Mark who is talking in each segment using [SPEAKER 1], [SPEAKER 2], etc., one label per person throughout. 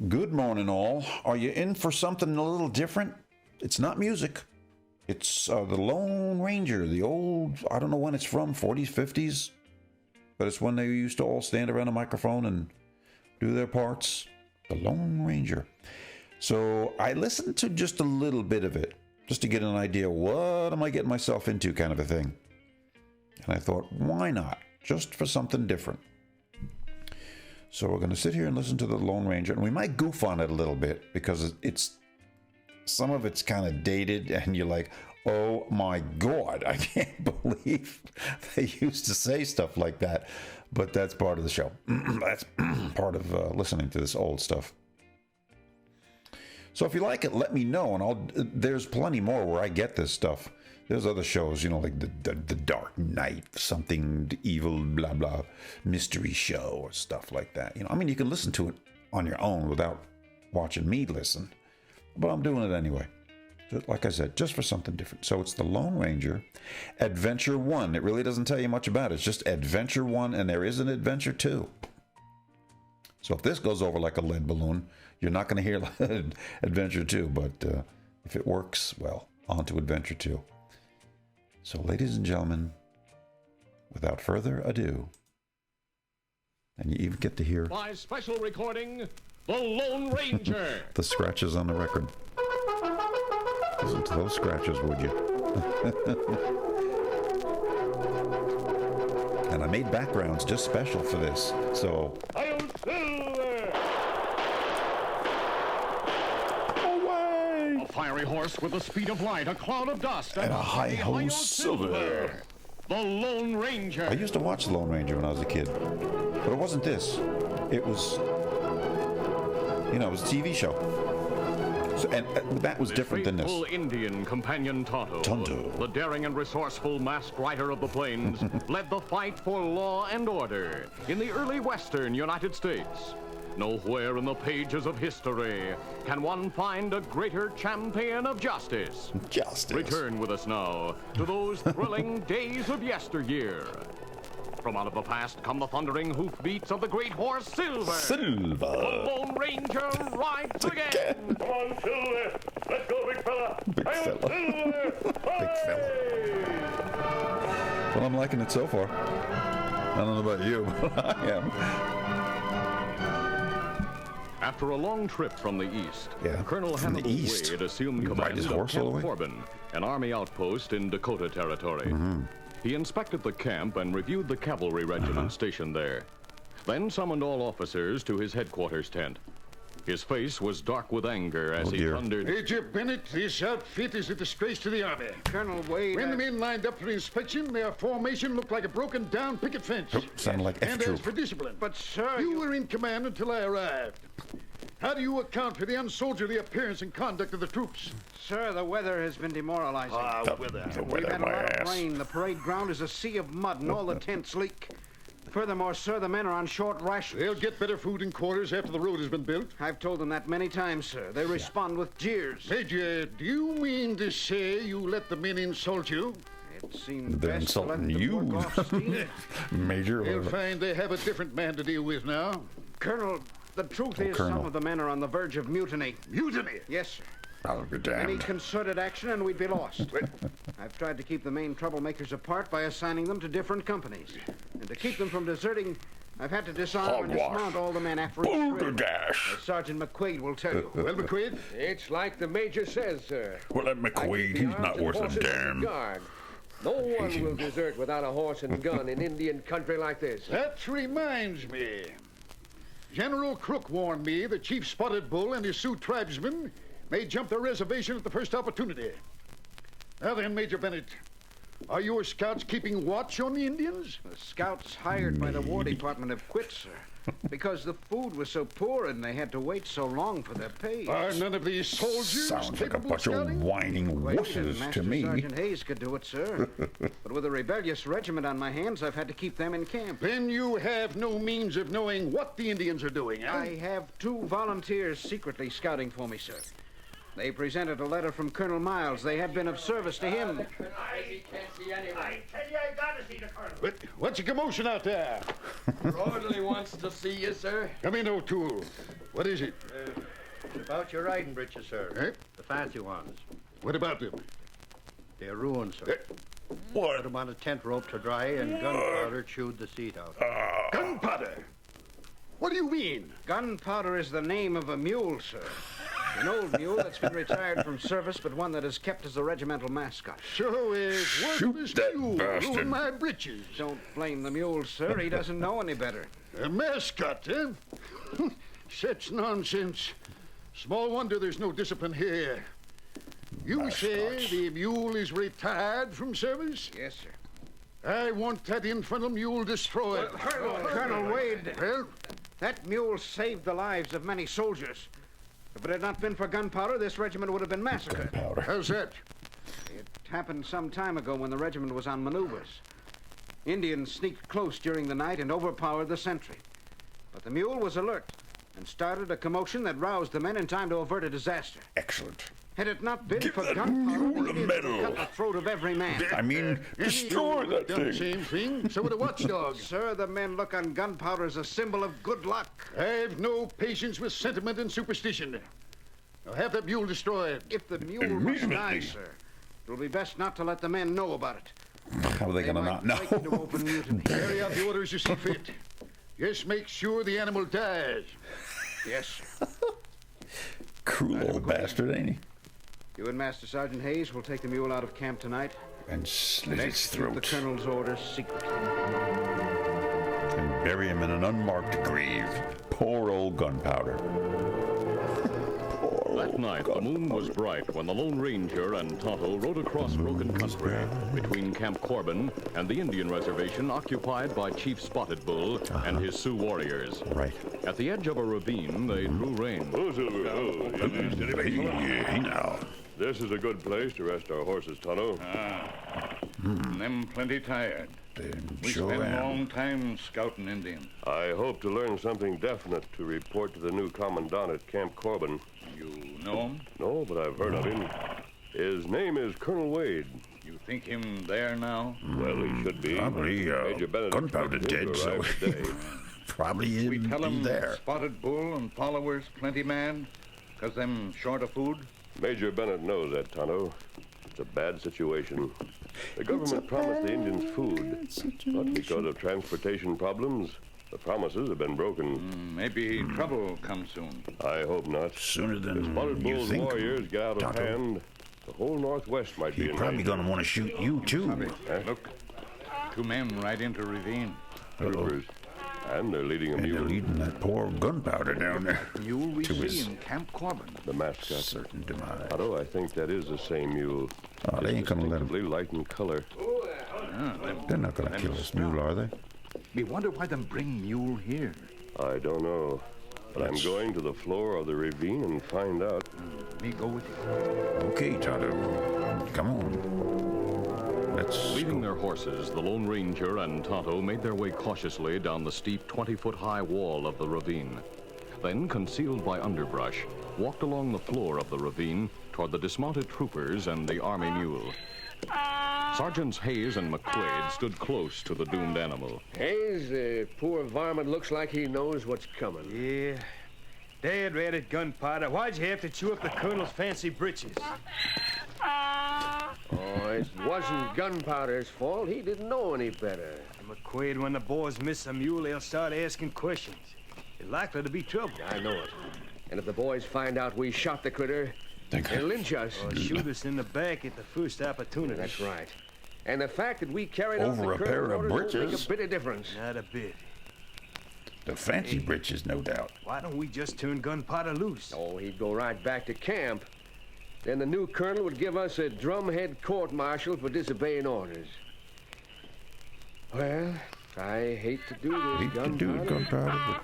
[SPEAKER 1] Good morning, all. Are you in for something a little different? It's not music. It's the Lone Ranger, the old, I don't know when it's from, 40s, 50s. But it's when they used to all stand around a microphone and do their parts. The Lone Ranger. So I listened to just a little bit of it, just to get an idea, what am I getting myself into kind of a thing. And I thought, why not? Just for something different. So we're going to sit here and listen to the Lone Ranger, and we might goof on it a little bit because it's some of it's kind of dated, and you're like, oh my God, I can't believe they used to say stuff like that. But that's part of the show. That's part of listening to this old stuff. So if you like it, let me know, and there's plenty more where I get this stuff. There's other shows, like the Dark Knight, something evil, blah, blah, mystery show or stuff like that. You can listen to it on your own without watching me listen. But I'm doing it anyway. Like I said, just for something different. So it's the Lone Ranger, Adventure 1. It really doesn't tell you much about it. It's just Adventure 1, and there is an Adventure 2. So if this goes over like a lead balloon, you're not going to hear Adventure 2. But if it works, well, on to Adventure 2. So, ladies and gentlemen, without further ado, and you even get to hear
[SPEAKER 2] by special recording, The Lone Ranger.
[SPEAKER 1] the scratches on the record. Listen to those scratches, would you? And I made backgrounds just special for this, so...
[SPEAKER 2] Fiery horse with the speed of light, a cloud of dust,
[SPEAKER 1] and a hi-ho silver.
[SPEAKER 2] The Lone Ranger.
[SPEAKER 1] I used to watch The Lone Ranger when I was a kid, but it wasn't this. It was, it was a TV show. So, and that was different than this.
[SPEAKER 2] The faithful Indian companion Tonto, the daring and resourceful masked rider of the plains, led the fight for law and order in the early western United States. Nowhere in the pages of history can one find a greater champion of justice. Return with us now to those thrilling days of yesteryear. From out of the past come the thundering hoofbeats of the great horse Silver.
[SPEAKER 1] Silver.
[SPEAKER 2] The Lone Ranger rides again. Come on, Silver. Let's go, big fella.
[SPEAKER 1] Big fella.
[SPEAKER 2] Silver.
[SPEAKER 1] Big fella. Well, I'm liking it so far. I don't know about you, but I am.
[SPEAKER 2] After a long trip from the east, Colonel
[SPEAKER 1] from
[SPEAKER 2] Hannibal Wade assumed command of Camp Corbin, an army outpost in Dakota Territory. He inspected the camp and reviewed the cavalry regiment stationed there, then summoned all officers to his headquarters tent. His face was dark with anger as he thundered,
[SPEAKER 3] Major Bennett, this outfit is a disgrace to the Army.
[SPEAKER 4] Colonel Wade...
[SPEAKER 3] When the men lined up for inspection, their formation looked like a broken-down picket fence.
[SPEAKER 1] Sounded like F-Troop.
[SPEAKER 3] And as for discipline...
[SPEAKER 4] But, sir...
[SPEAKER 3] You were in command until I arrived. How do you account for the unsoldierly appearance and conduct of the troops?
[SPEAKER 4] Sir, the weather has been demoralizing.
[SPEAKER 1] The
[SPEAKER 4] We've
[SPEAKER 1] weather,
[SPEAKER 4] had a lot of rain. The parade ground is a sea of mud, and all the tents leak. Furthermore, sir, the men are on short rations.
[SPEAKER 3] They'll get better food in quarters after the road has been built.
[SPEAKER 4] I've told them that many times, sir. They respond with jeers.
[SPEAKER 3] Major, do you mean to say you let the men insult you?
[SPEAKER 4] It seemed
[SPEAKER 1] They're
[SPEAKER 4] best to let
[SPEAKER 1] insulting
[SPEAKER 4] them
[SPEAKER 1] you,
[SPEAKER 4] work off steam.
[SPEAKER 1] Major.
[SPEAKER 3] They'll find they have a different man to deal with now.
[SPEAKER 4] Colonel, the truth is
[SPEAKER 1] Colonel.
[SPEAKER 4] some of the men are on the verge of mutiny.
[SPEAKER 3] Mutiny?
[SPEAKER 4] Yes, sir.
[SPEAKER 1] I'll be
[SPEAKER 4] Any
[SPEAKER 1] damned.
[SPEAKER 4] concerted action and we'd be lost. I've tried to keep the main troublemakers apart by assigning them to different companies. And to keep them from deserting, I've had to disarm and dismount all the men after each drill. As Sergeant McQuaid will tell you.
[SPEAKER 3] Well, McQuaid?
[SPEAKER 5] It's like the Major says, sir.
[SPEAKER 1] Well, that McQuaid, he's not worth a damn.
[SPEAKER 5] Guard. No one will desert without a horse and gun in Indian country like this.
[SPEAKER 3] That reminds me. General Crook warned me the Chief Spotted Bull and his Sioux tribesmen may jump their reservation at the first opportunity. Now then, Major Bennett, are your scouts keeping watch on the Indians?
[SPEAKER 4] The scouts hired by the War Department have quit, sir. Because the food was so poor and they had to wait so long for their pay.
[SPEAKER 3] Are none of these soldiers
[SPEAKER 1] Sounds like a
[SPEAKER 3] capable
[SPEAKER 1] bunch
[SPEAKER 3] of
[SPEAKER 1] of
[SPEAKER 3] scouting?
[SPEAKER 1] whining wusses to
[SPEAKER 4] Master
[SPEAKER 1] me.
[SPEAKER 4] Sergeant Hayes could do it, sir. But with a rebellious regiment on my hands, I've had to keep them in camp.
[SPEAKER 3] Then you have no means of knowing what the Indians are doing, huh?
[SPEAKER 4] I have 2 volunteers secretly scouting for me, sir. They presented a letter from Colonel Miles. They had been of service to him.
[SPEAKER 5] He can't see anyone.
[SPEAKER 6] I tell you, I gotta see the colonel.
[SPEAKER 3] What's the commotion out there?
[SPEAKER 5] Orderly wants to see you, sir.
[SPEAKER 3] Come in, O'Toole. What is it?
[SPEAKER 7] It's about your riding breeches, sir.
[SPEAKER 3] Eh?
[SPEAKER 7] The fancy ones.
[SPEAKER 3] What about them?
[SPEAKER 7] They're ruined, sir. Put them on a tent rope to dry, and gunpowder chewed the seat out.
[SPEAKER 3] Gunpowder? What do you mean?
[SPEAKER 4] Gunpowder is the name of a mule, sir. An old mule that's been retired from service, but one that is kept as a regimental mascot.
[SPEAKER 3] So is worthless
[SPEAKER 1] that
[SPEAKER 3] mule
[SPEAKER 1] bastard.
[SPEAKER 3] ruined my breeches.
[SPEAKER 4] Don't blame the mule, sir. He doesn't know any better.
[SPEAKER 3] A mascot, eh? Such nonsense. Small wonder there's no discipline here. You say the mule is retired from service?
[SPEAKER 4] Yes, sir.
[SPEAKER 3] I want that infernal mule destroyed.
[SPEAKER 4] Colonel Wade,
[SPEAKER 3] Well,
[SPEAKER 4] that mule saved the lives of many soldiers. If it had not been for gunpowder, this regiment would have been massacred.
[SPEAKER 1] Gunpowder.
[SPEAKER 3] how's that?
[SPEAKER 4] It happened some time ago when the regiment was on maneuvers. Indians sneaked close during the night and overpowered the sentry. But the mule was alert and started a commotion that roused the men in time to avert a disaster.
[SPEAKER 1] Excellent.
[SPEAKER 4] Had it not been
[SPEAKER 1] Give
[SPEAKER 4] for
[SPEAKER 1] that
[SPEAKER 4] gunpowder,
[SPEAKER 1] mule
[SPEAKER 4] the
[SPEAKER 1] a
[SPEAKER 4] Indians would
[SPEAKER 1] medal.
[SPEAKER 4] have cut the throat of every man.
[SPEAKER 1] I mean, destroy that
[SPEAKER 3] Done the
[SPEAKER 1] thing.
[SPEAKER 3] same thing. So would a watchdog.
[SPEAKER 4] Sir, the men look on gunpowder as a symbol of good luck.
[SPEAKER 3] I've no patience with sentiment and superstition. Now have that mule destroyed.
[SPEAKER 4] If the mule must die,
[SPEAKER 1] Immediately.
[SPEAKER 4] sir, it will be best not to let the men know about it.
[SPEAKER 1] How are they going to
[SPEAKER 4] might
[SPEAKER 1] not
[SPEAKER 4] break into
[SPEAKER 1] know?
[SPEAKER 4] open mutiny.
[SPEAKER 3] Carry out the orders you see fit. Just make sure the animal dies.
[SPEAKER 4] Yes, sir.
[SPEAKER 1] Cruel old bastard, ain't he?
[SPEAKER 4] You and Master Sergeant Hayes will take the mule out of camp tonight
[SPEAKER 1] And slit
[SPEAKER 4] and
[SPEAKER 1] its
[SPEAKER 4] execute the
[SPEAKER 1] throat.
[SPEAKER 4] colonel's orders secretly.
[SPEAKER 1] And bury him in an unmarked grave. Poor old gunpowder.
[SPEAKER 2] That night, the moon was bright when the Lone Ranger and Tonto rode across broken country between Camp Corbin and the Indian reservation occupied by Chief Spotted Bull and his Sioux warriors.
[SPEAKER 1] Right.
[SPEAKER 2] At the edge of a ravine, they drew rein.
[SPEAKER 1] Hey, now.
[SPEAKER 8] This is a good place to rest our horses, Tonto.
[SPEAKER 9] Them plenty tired. We
[SPEAKER 1] Sure
[SPEAKER 9] spent a
[SPEAKER 1] am.
[SPEAKER 9] long time scouting Indians.
[SPEAKER 8] I hope to learn something definite to report to the new commandant at Camp Corbin.
[SPEAKER 9] You know him?
[SPEAKER 8] No, but I've heard of him. His name is Colonel Wade.
[SPEAKER 9] You think him there now?
[SPEAKER 8] Well, he should be.
[SPEAKER 1] Probably
[SPEAKER 8] Major Bennett
[SPEAKER 1] gunpowder
[SPEAKER 8] expected him
[SPEAKER 1] dead,
[SPEAKER 8] to
[SPEAKER 1] so
[SPEAKER 8] arrive today.
[SPEAKER 1] probably
[SPEAKER 9] We tell him
[SPEAKER 1] there.
[SPEAKER 9] Spotted Bull and followers plenty mad, 'cause them short of food?
[SPEAKER 8] Major Bennett knows that, Tonto. It's a bad situation. The government promised the Indians food, but because of transportation problems, the promises have been broken.
[SPEAKER 9] Maybe trouble comes soon.
[SPEAKER 8] I hope not.
[SPEAKER 1] Sooner than
[SPEAKER 8] Spotted
[SPEAKER 1] you
[SPEAKER 8] Bull's
[SPEAKER 1] think.
[SPEAKER 8] warriors get out of
[SPEAKER 1] Tonto.
[SPEAKER 8] hand, the whole Northwest might be
[SPEAKER 1] He's
[SPEAKER 8] in
[SPEAKER 1] probably
[SPEAKER 8] danger.
[SPEAKER 1] going to want to shoot you, too.
[SPEAKER 9] Look, two men right into ravine.
[SPEAKER 8] Troopers. And they're leading a
[SPEAKER 1] And they're
[SPEAKER 8] mule.
[SPEAKER 1] leading that poor gunpowder down there.
[SPEAKER 9] Mule we
[SPEAKER 1] To his
[SPEAKER 9] see in Camp Corbin.
[SPEAKER 8] The mascot.
[SPEAKER 1] certain demise.
[SPEAKER 8] Otto, I think that is the same mule.
[SPEAKER 1] Oh, they ain't going to let him.
[SPEAKER 8] Distinctively light in color.
[SPEAKER 1] They're not going to kill this mule, are they?
[SPEAKER 9] Me wonder why them bring mule here.
[SPEAKER 8] I don't know. But I'm going to the floor of the ravine and find out.
[SPEAKER 9] Me go with you.
[SPEAKER 1] Okay, Tonto. Come on. Let's
[SPEAKER 2] Leading
[SPEAKER 1] go.
[SPEAKER 2] their horses, the Lone Ranger and Tonto made their way cautiously down the steep 20-foot-high wall of the ravine. Then, concealed by underbrush, walked along the floor of the ravine toward the dismounted troopers and the army mule. Sergeants Hayes and McQuaid stood close to the doomed animal.
[SPEAKER 5] Hayes, the poor varmint looks like he knows what's coming.
[SPEAKER 10] Yeah. Dad ratted gunpowder. Why'd you have to chew up the colonel's fancy breeches?
[SPEAKER 5] Oh, it wasn't gunpowder's fault. He didn't know any better.
[SPEAKER 10] McQuaid, when the boys miss a mule, they'll start asking questions. It's likely to be trouble.
[SPEAKER 5] I know it. And if the boys find out we shot the critter, they'll lynch us.
[SPEAKER 10] Or shoot us in the back at the first opportunity.
[SPEAKER 5] That's right. And the fact that we carried out the
[SPEAKER 1] Over a pair
[SPEAKER 5] colonel's
[SPEAKER 1] of
[SPEAKER 5] orders won't make
[SPEAKER 1] breeches?
[SPEAKER 5] a bit of difference.
[SPEAKER 10] Not a bit.
[SPEAKER 1] The fancy breeches, no doubt.
[SPEAKER 10] Why don't we just turn gunpowder loose?
[SPEAKER 5] Oh, he'd go right back to camp. Then the new colonel would give us a drumhead court-martial for disobeying orders. Well, I hate to do this,
[SPEAKER 1] Hate to do it, gunpowder, but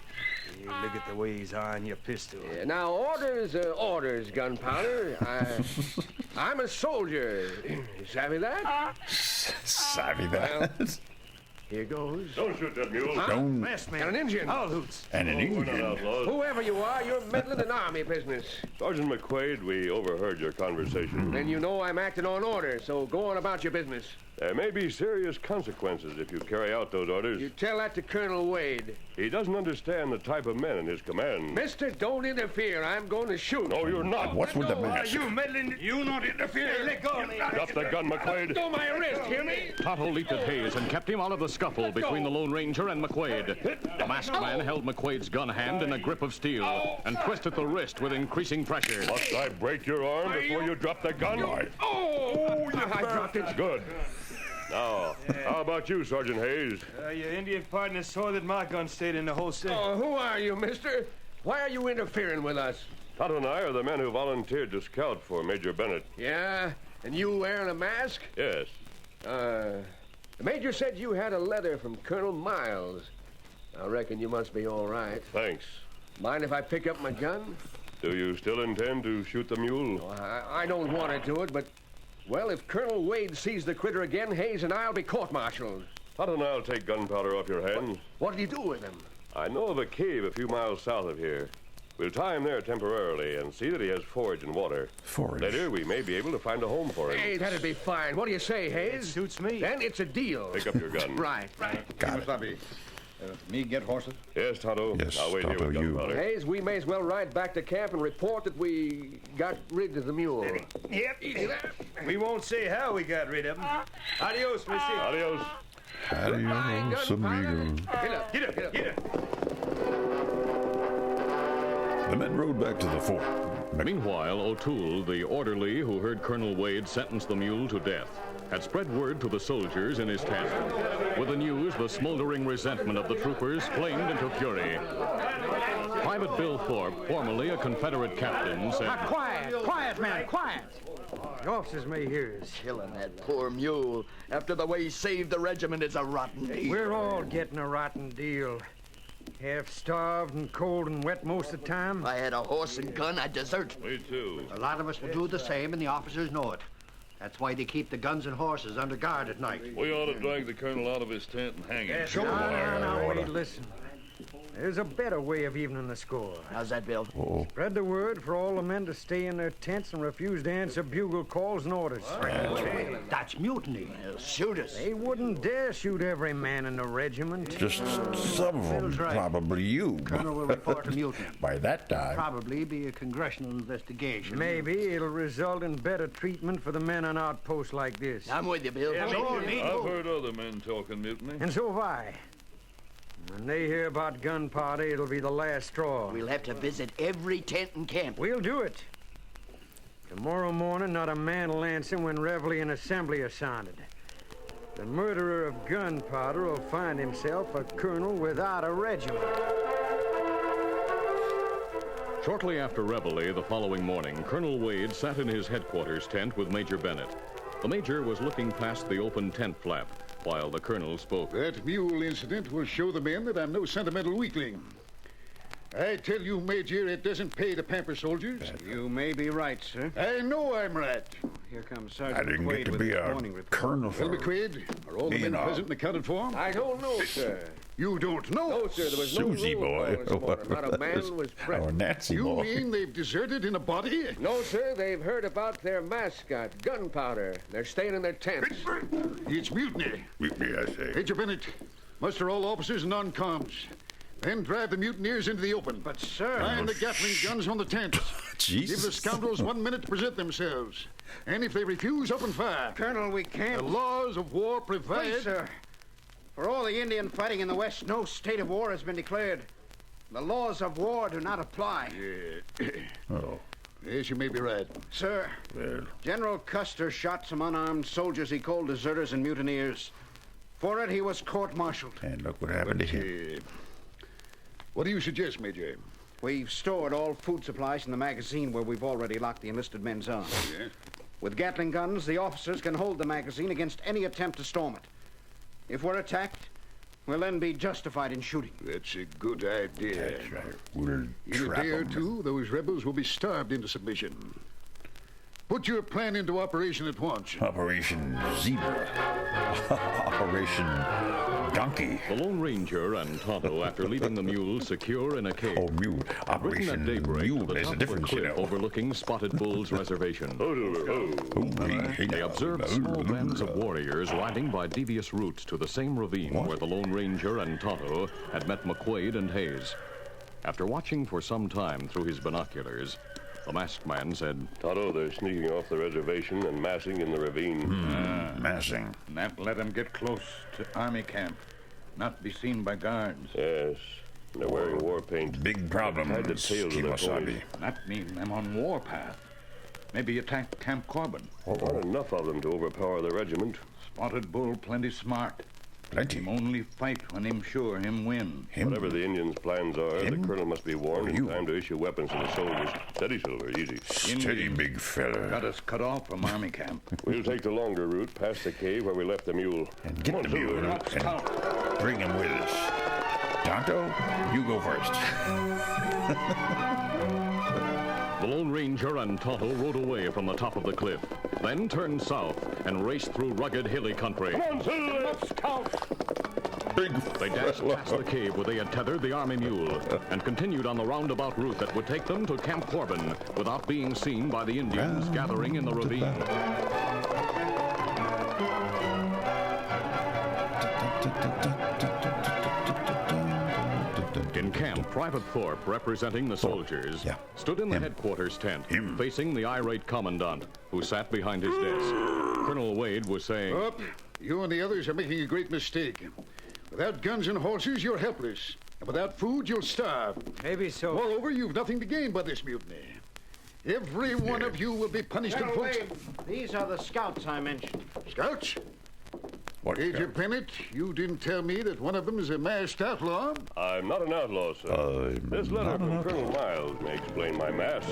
[SPEAKER 10] You look at the way he's eyeing your pistol.
[SPEAKER 5] Now, orders are orders, gunpowder. I'm a soldier. You savvy that?
[SPEAKER 1] savvy that.
[SPEAKER 5] Here goes.
[SPEAKER 8] Don't shoot that mule.
[SPEAKER 1] Don't.
[SPEAKER 10] Masked man.
[SPEAKER 5] And an Indian.
[SPEAKER 10] All hoots.
[SPEAKER 1] And an
[SPEAKER 8] We're not
[SPEAKER 1] Indian.
[SPEAKER 8] outlaws.
[SPEAKER 5] Whoever you are, you're meddling in army business.
[SPEAKER 8] Sergeant McQuaid, we overheard your conversation.
[SPEAKER 5] Then you know I'm acting on order, so go on about your business.
[SPEAKER 8] There may be serious consequences if you carry out those orders.
[SPEAKER 5] You tell that to Colonel Wade.
[SPEAKER 8] He doesn't understand the type of men in his command.
[SPEAKER 5] Mister, don't interfere. I'm going to shoot.
[SPEAKER 8] No, you're not.
[SPEAKER 1] What's with the mask?
[SPEAKER 10] You meddling? You not interfere. Hey, let go of me.
[SPEAKER 8] Drop the gun, McQuaid.
[SPEAKER 5] Do my wrist, hear me?
[SPEAKER 2] Tonto leaped at Hayes and kept him out of the scuffle between the Lone Ranger and McQuaid. The masked man held McQuaid's gun hand in a grip of steel and twisted the wrist with increasing pressure.
[SPEAKER 8] Must I break your arm before you drop the gun?
[SPEAKER 5] I dropped it.
[SPEAKER 8] Good. Now, how about you, Sergeant Hayes?
[SPEAKER 10] Your Indian partner saw that my gun stayed in the holster.
[SPEAKER 5] Oh, who are you, mister? Why are you interfering with us?
[SPEAKER 8] Tonto and I are the men who volunteered to scout for Major Bennett.
[SPEAKER 5] Yeah? And you wearing a mask?
[SPEAKER 8] Yes.
[SPEAKER 5] The Major said you had a letter from Colonel Miles. I reckon you must be all right.
[SPEAKER 8] Thanks.
[SPEAKER 5] Mind if I pick up my gun?
[SPEAKER 8] Do you still intend to shoot the mule?
[SPEAKER 5] Oh, I don't want to do it, but... Well, if Colonel Wade sees the critter again, Hayes and I'll be court-martialed.
[SPEAKER 8] Tonto and I'll take gunpowder off your hands.
[SPEAKER 5] What'll you do with him?
[SPEAKER 8] I know of a cave a few miles south of here. We'll tie him there temporarily and see that he has forage and water.
[SPEAKER 1] Forage?
[SPEAKER 8] Later, we may be able to find a home for him.
[SPEAKER 5] Hey, that'd be fine. What do you say, Hayes?
[SPEAKER 10] Suits me.
[SPEAKER 5] Then it's a deal.
[SPEAKER 8] Pick up your gun.
[SPEAKER 5] Right.
[SPEAKER 1] Got it.
[SPEAKER 9] Kimasabi, me get horses?
[SPEAKER 8] Yes, Tonto.
[SPEAKER 1] Yes,
[SPEAKER 8] I'll wait here
[SPEAKER 1] Tonto,
[SPEAKER 8] with
[SPEAKER 1] you.
[SPEAKER 8] gunpowder.
[SPEAKER 5] Hayes, we may as well ride back to camp and report that we got rid of the mule.
[SPEAKER 10] Yep. We won't say how we got rid of him. Adios, Missy.
[SPEAKER 8] Adios.
[SPEAKER 1] Adios, amigos.
[SPEAKER 5] Get up.
[SPEAKER 10] Get up. Get up.
[SPEAKER 1] The men rode back to the fort.
[SPEAKER 2] Meanwhile, O'Toole, the orderly who heard Colonel Wade sentence the mule to death, had spread word to the soldiers in his tent. With the news, the smoldering resentment of the troopers flamed into fury. Private Bill Thorpe, formerly a Confederate captain, said,
[SPEAKER 11] Quiet, man, quiet. The officers may hear us.
[SPEAKER 12] Killing that poor mule after the way he saved the regiment is a rotten deal.
[SPEAKER 11] We're all getting a rotten deal. Half starved and cold and wet most of the time.
[SPEAKER 12] If I had a horse and gun, I'd desert.
[SPEAKER 8] Me too.
[SPEAKER 7] A lot of us will do the same, and the officers know it. That's why they keep the guns and horses under guard at night.
[SPEAKER 9] We ought to drag the colonel out of his tent and hang him.
[SPEAKER 11] Now, wait, listen. There's a better way of evening the score.
[SPEAKER 12] How's that, Bill?
[SPEAKER 11] Spread the word for all the men to stay in their tents and refuse to answer bugle calls and orders.
[SPEAKER 7] That's mutiny.
[SPEAKER 12] They'll shoot us.
[SPEAKER 11] They wouldn't dare shoot every man in the regiment.
[SPEAKER 1] Just some of them,
[SPEAKER 7] Bill's right.
[SPEAKER 1] probably you.
[SPEAKER 7] Colonel will report a mutiny.
[SPEAKER 1] By that time.
[SPEAKER 7] Probably be a congressional investigation.
[SPEAKER 11] Maybe it'll result in better treatment for the men on outposts like this.
[SPEAKER 12] I'm with you, Bill.
[SPEAKER 9] I've heard other men talking mutiny.
[SPEAKER 11] And so have I. When they hear about gunpowder, it'll be the last straw.
[SPEAKER 12] We'll have to visit every tent in camp.
[SPEAKER 11] We'll do it. Tomorrow morning, not a man will answer when reveille and assembly are sounded. The murderer of gunpowder will find himself a colonel without a regiment.
[SPEAKER 2] Shortly after reveille the following morning, Colonel Wade sat in his headquarters tent with Major Bennett. The Major was looking past the open tent flap while the Colonel spoke.
[SPEAKER 3] That mule incident will show the men that I'm no sentimental weakling. I tell you, Major, it doesn't pay to pamper soldiers.
[SPEAKER 4] You may be right, sir.
[SPEAKER 3] I know I'm right.
[SPEAKER 4] Here comes
[SPEAKER 1] I
[SPEAKER 4] Sergeant
[SPEAKER 1] didn't
[SPEAKER 4] McQuaid
[SPEAKER 1] get to
[SPEAKER 4] with
[SPEAKER 1] be
[SPEAKER 4] the
[SPEAKER 1] a
[SPEAKER 4] morning report.
[SPEAKER 1] colonel
[SPEAKER 3] Well,
[SPEAKER 1] for
[SPEAKER 3] McQuaid, are all the men present and accounted for?
[SPEAKER 5] I don't know, sir.
[SPEAKER 3] You don't know?
[SPEAKER 5] No, sir, there was
[SPEAKER 1] Susie
[SPEAKER 5] no rule
[SPEAKER 1] boy.
[SPEAKER 5] for this morning. Not a man was
[SPEAKER 1] Or
[SPEAKER 5] present.
[SPEAKER 1] Nancy
[SPEAKER 3] You
[SPEAKER 1] boy.
[SPEAKER 3] mean they've deserted in a body?
[SPEAKER 5] No, sir, they've heard about their mascot, gunpowder. They're staying in their tents.
[SPEAKER 3] It's mutiny.
[SPEAKER 1] Mutiny, I say.
[SPEAKER 3] Major Bennett, muster all officers and non-coms. Then drive the mutineers into the open.
[SPEAKER 4] But, sir...
[SPEAKER 3] Find the Gatling guns on the tents. Give the
[SPEAKER 1] Jesus.
[SPEAKER 3] scoundrels 1 minute to present themselves. And if they refuse, open fire.
[SPEAKER 4] Colonel, we can't...
[SPEAKER 3] The laws of war provide...
[SPEAKER 4] Wait, sir. For all the Indian fighting in the West, no state of war has been declared. The laws of war do not apply.
[SPEAKER 1] Oh.
[SPEAKER 3] Yes, you may be right.
[SPEAKER 4] Sir,
[SPEAKER 1] Well,
[SPEAKER 4] General Custer shot some unarmed soldiers he called deserters and mutineers. For it, he was court-martialed.
[SPEAKER 1] and look what happened to him.
[SPEAKER 3] What do you suggest, Major?
[SPEAKER 4] We've stored all food supplies in the magazine where we've already locked the enlisted men's arms.
[SPEAKER 3] Yeah?
[SPEAKER 4] With Gatling guns, the officers can hold the magazine against any attempt to storm it. If we're attacked, we'll then be justified in shooting.
[SPEAKER 3] That's a good idea.
[SPEAKER 1] That's right. We'll
[SPEAKER 3] In a
[SPEAKER 1] trap
[SPEAKER 3] day or
[SPEAKER 1] 'em.
[SPEAKER 3] two, those rebels will be starved into submission. Put your plan into operation at once.
[SPEAKER 1] Operation Zebra. Operation donkey.
[SPEAKER 2] The Lone Ranger and Tonto, after leaving the mule secure in a cave,
[SPEAKER 1] Oh, mule.
[SPEAKER 2] written at
[SPEAKER 1] Operation
[SPEAKER 2] daybreak to
[SPEAKER 1] Mule
[SPEAKER 2] the
[SPEAKER 1] is
[SPEAKER 2] top
[SPEAKER 1] a
[SPEAKER 2] of a
[SPEAKER 1] difference, you
[SPEAKER 2] cliff
[SPEAKER 1] know.
[SPEAKER 2] overlooking Spotted Bull's reservation. They observed small bands of warriors riding by devious routes to the same ravine where the Lone Ranger and Tonto had met McQuaid and Hayes. After watching for some time through his binoculars, the masked man said,
[SPEAKER 8] Tonto, they're sneaking off the reservation and massing in the ravine.
[SPEAKER 1] Massing.
[SPEAKER 9] That let them get close to army camp, not be seen by guards.
[SPEAKER 8] Yes, and they're wearing war paint.
[SPEAKER 1] Big problem,
[SPEAKER 8] Tied the tails of their ponies.
[SPEAKER 9] That means them on warpath. Maybe attack Camp Corbin.
[SPEAKER 8] Not enough of them to overpower the regiment.
[SPEAKER 9] Spotted Bull plenty smart.
[SPEAKER 1] Plenty.
[SPEAKER 9] Him only fight when him sure him win.
[SPEAKER 8] Whatever the Indians' plans are, the colonel must be warned in time to issue weapons to the soldiers. Steady, Silver, easy.
[SPEAKER 1] Steady, big fella.
[SPEAKER 9] Got us cut off from army camp.
[SPEAKER 8] We'll take the longer route past the cave where we left the mule.
[SPEAKER 1] And get the mule
[SPEAKER 8] Silver.
[SPEAKER 1] and bring him with us. Tonto, you go first.
[SPEAKER 2] The Lone Ranger and Tonto rode away from the top of the cliff, then turned south and raced through rugged, hilly country.
[SPEAKER 8] Come on, Silver!
[SPEAKER 2] They dashed past the cave where they had tethered the army mule and continued on the roundabout route that would take them to Camp Corbin without being seen by the Indians gathering in the ravine. In camp, Private Thorpe, representing the soldiers, stood in the headquarters tent, facing the irate commandant, who sat behind his desk. Colonel Wade was saying,
[SPEAKER 3] Up, you and the others are making a great mistake. Without guns and horses, you're helpless. And without food, you'll starve.
[SPEAKER 11] Maybe so.
[SPEAKER 3] Moreover, you've nothing to gain by this mutiny. Every one of you will be punished in full.
[SPEAKER 4] These are the scouts I mentioned.
[SPEAKER 3] Scouts?
[SPEAKER 1] What
[SPEAKER 3] Major Bennett, you didn't tell me that one of them is a masked outlaw.
[SPEAKER 8] I'm not an outlaw, sir. This letter from Colonel Miles may explain my mask.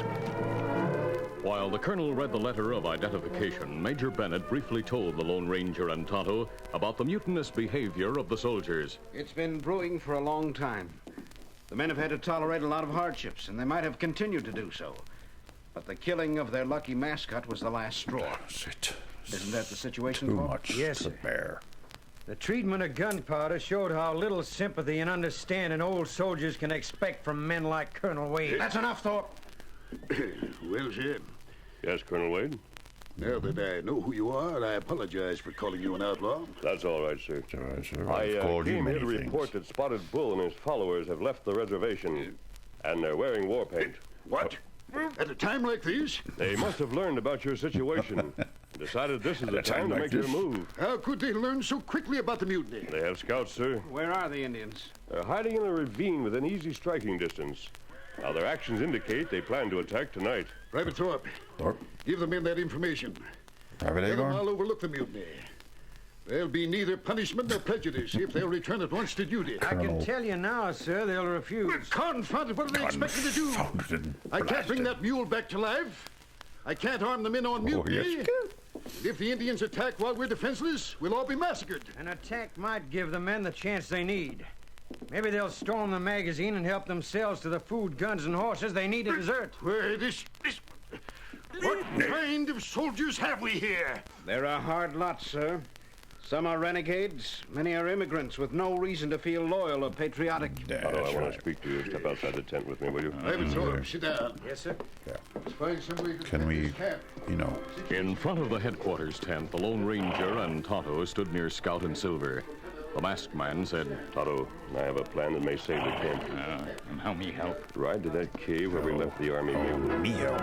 [SPEAKER 2] While the colonel read the letter of identification, Major Bennett briefly told the Lone Ranger and Tonto about the mutinous behavior of the soldiers.
[SPEAKER 4] It's been brewing for a long time. The men have had to tolerate a lot of hardships, and they might have continued to do so. But the killing of their lucky mascot was the last straw. Isn't that the situation,
[SPEAKER 1] Too
[SPEAKER 4] Paul?
[SPEAKER 1] much
[SPEAKER 11] Yes,
[SPEAKER 1] to
[SPEAKER 11] sir.
[SPEAKER 1] bear.
[SPEAKER 11] The treatment of gunpowder showed how little sympathy and understanding old soldiers can expect from men like Colonel Wade.
[SPEAKER 4] That's enough, Thorpe.
[SPEAKER 3] Well said.
[SPEAKER 8] Yes, Colonel Wade?
[SPEAKER 3] Now that I know who you are, I apologize for calling you an outlaw.
[SPEAKER 8] That's all right, sir.
[SPEAKER 1] It's all right, sir.
[SPEAKER 8] I
[SPEAKER 1] I've called you
[SPEAKER 8] came here
[SPEAKER 1] many
[SPEAKER 8] to
[SPEAKER 1] things.
[SPEAKER 8] report that Spotted Bull and his followers have left the reservation, and they're wearing war paint.
[SPEAKER 3] What? At a time like this?
[SPEAKER 8] They must have learned about your situation and decided this is the time to make their move.
[SPEAKER 3] How could they learn so quickly about the mutiny?
[SPEAKER 8] They have scouts, sir.
[SPEAKER 4] Where are the Indians?
[SPEAKER 8] They're hiding in a ravine within easy striking distance. Now, their actions indicate they plan to attack tonight.
[SPEAKER 3] Private Thorpe, give the men that information.
[SPEAKER 1] Private
[SPEAKER 3] Tell them
[SPEAKER 1] Agar?
[SPEAKER 3] I'll overlook the mutiny. There'll be neither punishment nor prejudice if they'll return at once to duty.
[SPEAKER 11] I can tell you now, sir, they'll refuse.
[SPEAKER 3] Confounded, what do they expect me to do? I can't bring that mule back to life. I can't arm the men on mutiny.
[SPEAKER 1] yes, you can.
[SPEAKER 3] And if the Indians attack while we're defenseless, we'll all be massacred.
[SPEAKER 11] An attack might give the men the chance they need. Maybe they'll storm the magazine and help themselves to the food, guns, and horses they need to desert.
[SPEAKER 3] Where what kind of soldiers have we here?
[SPEAKER 4] They're a hard lot, sir. Some are renegades. Many are immigrants with no reason to feel loyal or patriotic.
[SPEAKER 8] Otto, I want to speak to you. Step outside the tent with me, will you?
[SPEAKER 3] Private Thorpe, sit down.
[SPEAKER 11] Yes, sir.
[SPEAKER 3] Let's find some way to
[SPEAKER 1] Can we,
[SPEAKER 3] this camp.
[SPEAKER 1] you know,
[SPEAKER 2] In front of the headquarters tent, the Lone Ranger and Tonto stood near Scout and Silver. The masked man said,
[SPEAKER 8] Tonto, I have a plan that may save the camp.
[SPEAKER 9] And how me help?
[SPEAKER 8] Ride to that cave where we left the army mule.
[SPEAKER 1] Mio?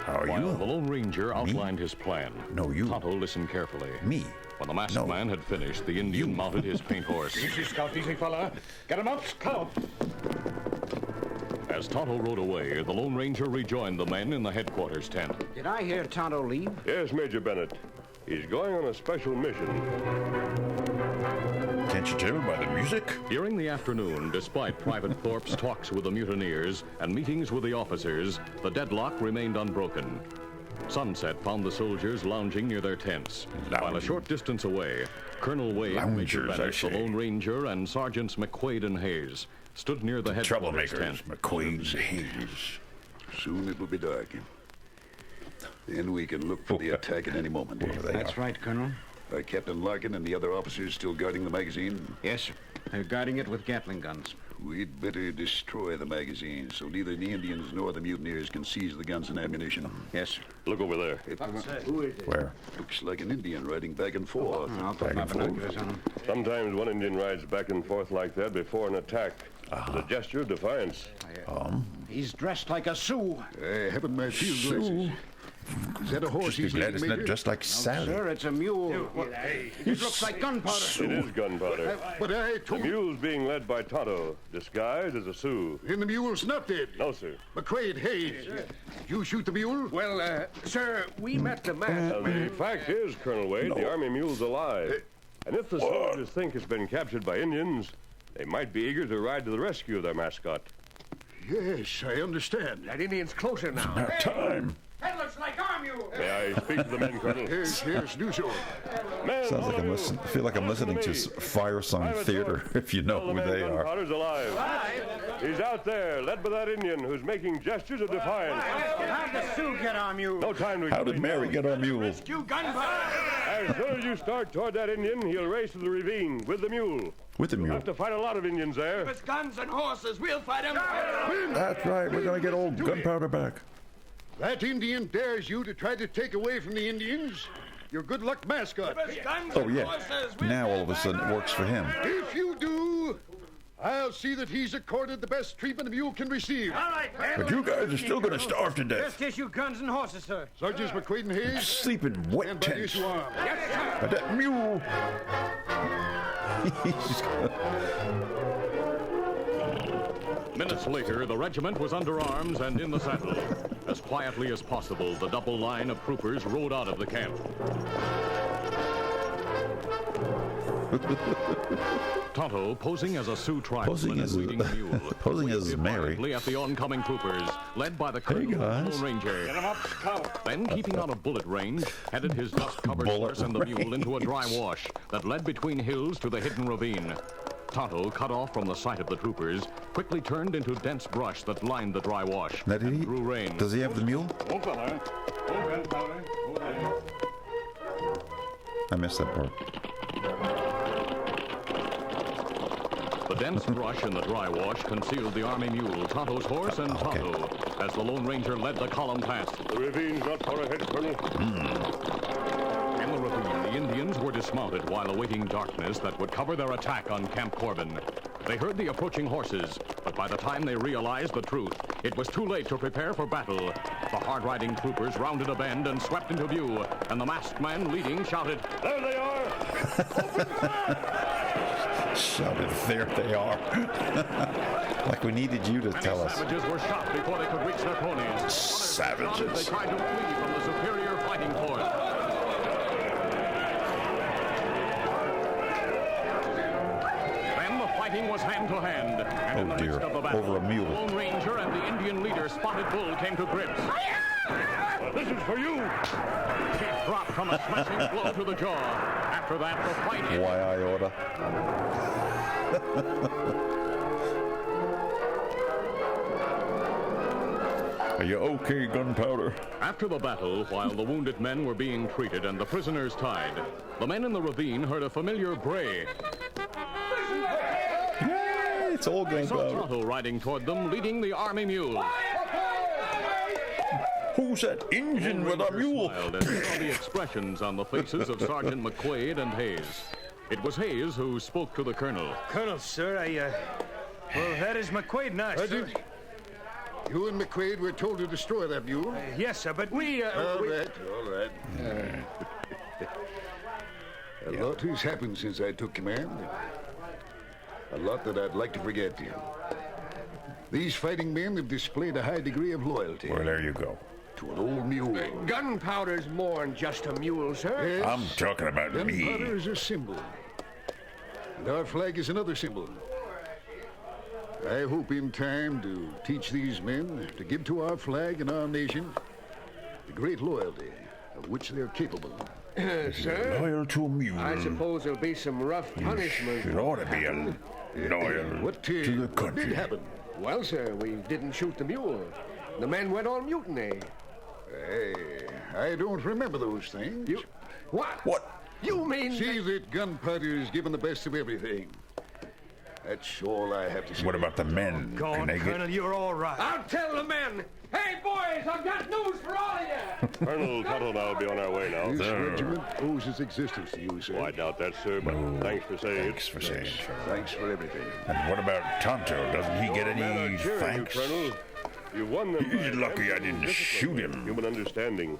[SPEAKER 1] How are
[SPEAKER 2] While
[SPEAKER 1] you?
[SPEAKER 2] the Lone Ranger outlined his plan,
[SPEAKER 1] No, you.
[SPEAKER 2] Tonto listened carefully.
[SPEAKER 1] Me?
[SPEAKER 2] When the masked
[SPEAKER 1] No.
[SPEAKER 2] man had finished, the Indian mounted his paint horse.
[SPEAKER 9] Easy, Scout, easy, fella. Get him up, Scout.
[SPEAKER 2] As Tonto rode away, the Lone Ranger rejoined the men in the headquarters tent.
[SPEAKER 4] Did I hear Tonto leave?
[SPEAKER 8] Yes, Major Bennett. He's going on a special mission.
[SPEAKER 1] Can't you tell by the music?
[SPEAKER 2] During the afternoon, despite Private Thorpe's talks with the mutineers and meetings with the officers, the deadlock remained unbroken. Sunset found the soldiers lounging near their tents, while a short distance away, Colonel Wade, Major
[SPEAKER 1] Loungers, I
[SPEAKER 2] Bennett, the
[SPEAKER 1] say.
[SPEAKER 2] Lone Ranger, and Sergeants McQuaid and Hayes stood near the headquarters tent.
[SPEAKER 1] Troublemakers, McQuaid's Hayes.
[SPEAKER 3] Soon it will be dark. Then we can look for the attack at any moment.
[SPEAKER 4] That's right, Colonel.
[SPEAKER 3] Are Captain Larkin and the other officers still guarding the magazine?
[SPEAKER 4] Yes, sir. They're guarding it with Gatling guns.
[SPEAKER 3] We'd better destroy the magazine so neither the Indians nor the mutineers can seize the guns and ammunition.
[SPEAKER 4] Yes, sir.
[SPEAKER 8] Look over there.
[SPEAKER 5] Who is it?
[SPEAKER 1] Where?
[SPEAKER 3] Looks like an Indian riding back and forth.
[SPEAKER 4] I'll put my binoculars on him.
[SPEAKER 8] Sometimes one Indian rides back and forth like that before an attack. It's a gesture of defiance.
[SPEAKER 4] He's dressed like a Sioux.
[SPEAKER 3] I haven't my field glasses. Is that a horse
[SPEAKER 1] Just be
[SPEAKER 3] he's
[SPEAKER 1] glad
[SPEAKER 3] leading,
[SPEAKER 1] it's not
[SPEAKER 3] Major?
[SPEAKER 1] just like Sally.
[SPEAKER 4] Sir, it's a mule. It looks like gunpowder.
[SPEAKER 8] It is gunpowder.
[SPEAKER 3] But I
[SPEAKER 8] The
[SPEAKER 3] told you,
[SPEAKER 8] mule's being led by Tonto, disguised as a Sioux.
[SPEAKER 3] and the mule's not dead.
[SPEAKER 8] No, sir.
[SPEAKER 3] McQuaid, Hayes, did you shoot the mule?
[SPEAKER 5] Well, sir, we met the masked
[SPEAKER 8] The
[SPEAKER 5] man.
[SPEAKER 8] fact is, Colonel Wade, the Army mule's alive. And if the soldiers think it's been captured by Indians, they might be eager to ride to the rescue of their mascot.
[SPEAKER 3] Yes, I understand.
[SPEAKER 5] That Indian's closer now.
[SPEAKER 1] About time.
[SPEAKER 6] That looks like our mule.
[SPEAKER 8] May I speak to the men, Colonel?
[SPEAKER 3] Here's Newshaw.
[SPEAKER 8] Men,
[SPEAKER 1] Sounds like
[SPEAKER 8] all
[SPEAKER 1] I'm
[SPEAKER 8] of
[SPEAKER 1] listening.
[SPEAKER 8] you,
[SPEAKER 1] I feel like I'm listening to
[SPEAKER 8] listen me.
[SPEAKER 1] Fire Song
[SPEAKER 8] Private
[SPEAKER 1] Theater,
[SPEAKER 8] George,
[SPEAKER 1] if you know
[SPEAKER 8] tell the
[SPEAKER 1] who
[SPEAKER 8] men
[SPEAKER 1] they are.
[SPEAKER 8] Gunpowder's alive. He's out there, led by that Indian who's making gestures of defiance.
[SPEAKER 11] How'd the Sioux get our mule?
[SPEAKER 8] No time to
[SPEAKER 1] How did Mary get our mule?
[SPEAKER 11] You gunpowder!
[SPEAKER 8] As soon as you start toward that Indian, he'll race to the ravine with the mule.
[SPEAKER 1] With the
[SPEAKER 8] You'll
[SPEAKER 1] mule.
[SPEAKER 8] have to fight a lot of Indians there.
[SPEAKER 6] It's guns and horses. We'll fight him.
[SPEAKER 1] That's right. We're going to get old Gunpowder back.
[SPEAKER 3] That Indian dares you to try to take away from the Indians your good luck mascot.
[SPEAKER 1] Oh, yeah. Now all of a sudden it works for him.
[SPEAKER 3] If you do, I'll see that he's accorded the best treatment a mule can receive.
[SPEAKER 6] All right,
[SPEAKER 1] But you guys are still going to starve to death.
[SPEAKER 11] Just issue guns and horses, sir.
[SPEAKER 3] Sergeants McQuaid and Hayes,
[SPEAKER 1] Sleep in wet
[SPEAKER 3] stand by to
[SPEAKER 1] tents.
[SPEAKER 3] issue arms.
[SPEAKER 1] But that mule.
[SPEAKER 2] Minutes later, the regiment was under arms and in the saddle. As quietly as possible, the double line of troopers rode out of the camp. Tonto, posing as a Sioux tribesman and leading a mule,
[SPEAKER 1] posing as
[SPEAKER 2] waved
[SPEAKER 1] Mary.
[SPEAKER 2] defiantly at the oncoming troopers, led by the colonel of the
[SPEAKER 1] guys.
[SPEAKER 2] Lone Ranger. Then, keeping out of bullet range, headed his dust-covered
[SPEAKER 1] Bullet
[SPEAKER 2] horse and the mule into a dry wash that led between hills to the hidden ravine. Tonto, cut off from the sight of the troopers, quickly turned into dense brush that lined the dry wash
[SPEAKER 1] Now, did
[SPEAKER 2] and
[SPEAKER 1] he,
[SPEAKER 2] drew rein.
[SPEAKER 1] does he have the mule? I missed that part.
[SPEAKER 2] The dense brush in the dry wash concealed the army mule, Tonto's horse, and Tonto, as the Lone Ranger led the column past.
[SPEAKER 8] The ravine's not far ahead, Colonel.
[SPEAKER 2] In the ravine, the Indians were dismounted while awaiting darkness that would cover their attack on Camp Corbin. They heard the approaching horses, but by the time they realized the truth, it was too late to prepare for battle. The hard-riding troopers rounded a bend and swept into view, and the masked man leading shouted,
[SPEAKER 8] There they are!
[SPEAKER 1] Shouted, there they are. Like we needed you to
[SPEAKER 2] Many
[SPEAKER 1] tell us.
[SPEAKER 2] savages were shot before they could reach their ponies. Others
[SPEAKER 1] Savages.
[SPEAKER 2] They tried to flee from the superior fighting force. Then the fighting was hand to hand. And in the
[SPEAKER 1] dear.
[SPEAKER 2] midst of the battle,
[SPEAKER 1] Over a mule.
[SPEAKER 2] the Lone Ranger and the Indian leader Spotted Bull came to grips.
[SPEAKER 8] This is for you!
[SPEAKER 2] He dropped from a smashing blow to the jaw. After that, the fight ended.
[SPEAKER 1] Why I oughta. Are you okay, Gunpowder?
[SPEAKER 2] After the battle, while the wounded men were being treated and the prisoners tied, the men in the ravine heard a familiar bray.
[SPEAKER 1] Yay! It's all
[SPEAKER 2] They saw
[SPEAKER 1] Gunpowder.
[SPEAKER 2] Tonto riding toward them, leading the army mule.
[SPEAKER 1] Who's that Injun with a mule?
[SPEAKER 2] Smiled as he saw the expressions on the faces of Sergeant McQuaid and Hayes. It was Hayes who spoke to the colonel.
[SPEAKER 10] Colonel, sir, well, that is McQuaid now, sir.
[SPEAKER 3] You and McQuaid were told to destroy that mule.
[SPEAKER 10] Yes, sir, but we,
[SPEAKER 3] All right. A lot has happened since I took command. A lot that I'd like to forget. These fighting men have displayed a high degree of loyalty.
[SPEAKER 1] Well, there you go.
[SPEAKER 3] To an old mule.
[SPEAKER 5] Gunpowder's more than just a mule, sir.
[SPEAKER 3] Yes,
[SPEAKER 1] I'm talking about
[SPEAKER 3] gunpowder
[SPEAKER 1] me.
[SPEAKER 3] is a symbol. And our flag is another symbol. I hope in time to teach these men to give to our flag and our nation the great loyalty of which they're capable.
[SPEAKER 5] Sir,
[SPEAKER 1] Loyal to a mule.
[SPEAKER 5] I suppose there'll be some rough punishment.
[SPEAKER 1] It ought to be a loyal
[SPEAKER 3] What
[SPEAKER 1] to the
[SPEAKER 3] what
[SPEAKER 1] country.
[SPEAKER 3] did happen?
[SPEAKER 5] Well, sir, we didn't shoot the mule. The men went on mutiny.
[SPEAKER 3] Hey, I don't remember those things.
[SPEAKER 5] What?
[SPEAKER 1] What?
[SPEAKER 5] You mean...
[SPEAKER 3] See that gunpowder is given the best of everything. That's all I have to say.
[SPEAKER 1] What about the men?
[SPEAKER 10] Go
[SPEAKER 1] Can
[SPEAKER 10] on,
[SPEAKER 1] they
[SPEAKER 10] Colonel, you're all right.
[SPEAKER 5] I'll tell the men. Hey, boys, I've got news for all of you.
[SPEAKER 8] Colonel Tonto and I will be on our way now.
[SPEAKER 3] This regiment owes its existence to you, sir.
[SPEAKER 8] Oh, I doubt that, sir, but thanks for saying
[SPEAKER 1] Thanks for saying it.
[SPEAKER 3] Thanks for everything.
[SPEAKER 1] And what about Tonto? Doesn't he get
[SPEAKER 8] Men are
[SPEAKER 1] any
[SPEAKER 8] cheering
[SPEAKER 1] thanks?
[SPEAKER 8] you, Colonel. You won them.
[SPEAKER 1] He's
[SPEAKER 8] by
[SPEAKER 1] lucky I
[SPEAKER 8] exemplary
[SPEAKER 1] didn't
[SPEAKER 8] discipline
[SPEAKER 1] shoot
[SPEAKER 8] and
[SPEAKER 1] him.
[SPEAKER 8] Human understanding.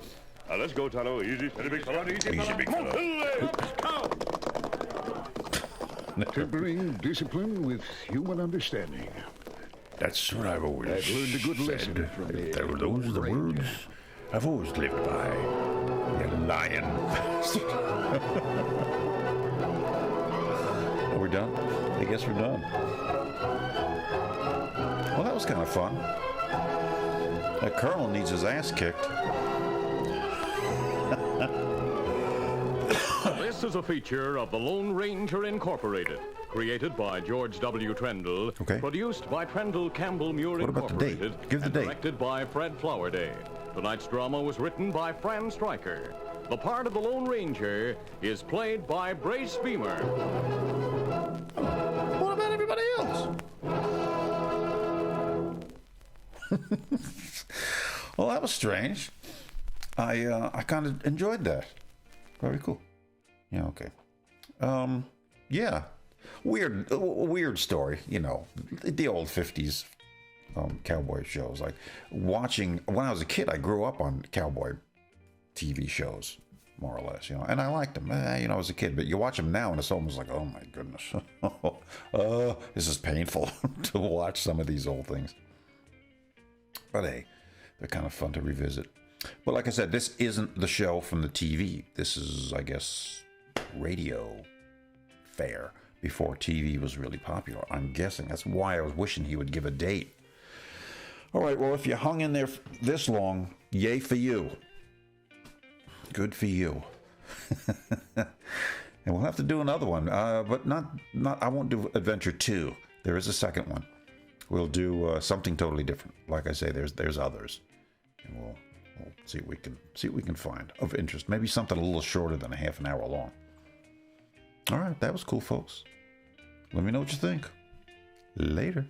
[SPEAKER 8] Let's go, Tonto. Easy, steady, big fella.
[SPEAKER 1] Easy, big fella.
[SPEAKER 3] Tempering discipline with human understanding.
[SPEAKER 1] That's what I've always
[SPEAKER 3] I've learned a good lesson
[SPEAKER 1] said.
[SPEAKER 3] from the
[SPEAKER 1] Those are the words I've always lived by. You lying bastard. Are we done? I guess we're done. Well, that was kind of fun. That colonel needs his ass kicked.
[SPEAKER 2] This is a feature of the Lone Ranger Incorporated, created by George W. Trendle, produced by Trendle Campbell Muir
[SPEAKER 1] What about the date?
[SPEAKER 2] Incorporated,
[SPEAKER 1] Give the
[SPEAKER 2] and
[SPEAKER 1] date.
[SPEAKER 2] directed by Fred Flowerday. Tonight's drama was written by Fran Stryker. The part of the Lone Ranger is played by Brace Beamer.
[SPEAKER 1] What about everybody else? Well, that was strange. I kind of enjoyed that. Very cool. Yeah, okay. Yeah. Weird story, you know. The old 50s cowboy shows. Like watching, when I was a kid, I grew up on cowboy TV shows, more or less, you know. And I liked them, you know, as a kid. But you watch them now and it's almost like, oh my goodness. This is painful to watch some of these old things. But hey, they're kind of fun to revisit. But like I said, this isn't the show from the TV. This is, I guess, radio fare before TV was really popular. I'm guessing. That's why I was wishing he would give a date. All right, well, if you hung in there this long, yay for you. Good for you. And we'll have to do another one, but not. I won't do Adventure 2. There is a second one. We'll do something totally different. Like I say, there's others, and we'll see what we can find of interest. Maybe something a little shorter than a half an hour long. All right, that was cool, folks. Let me know what you think. Later.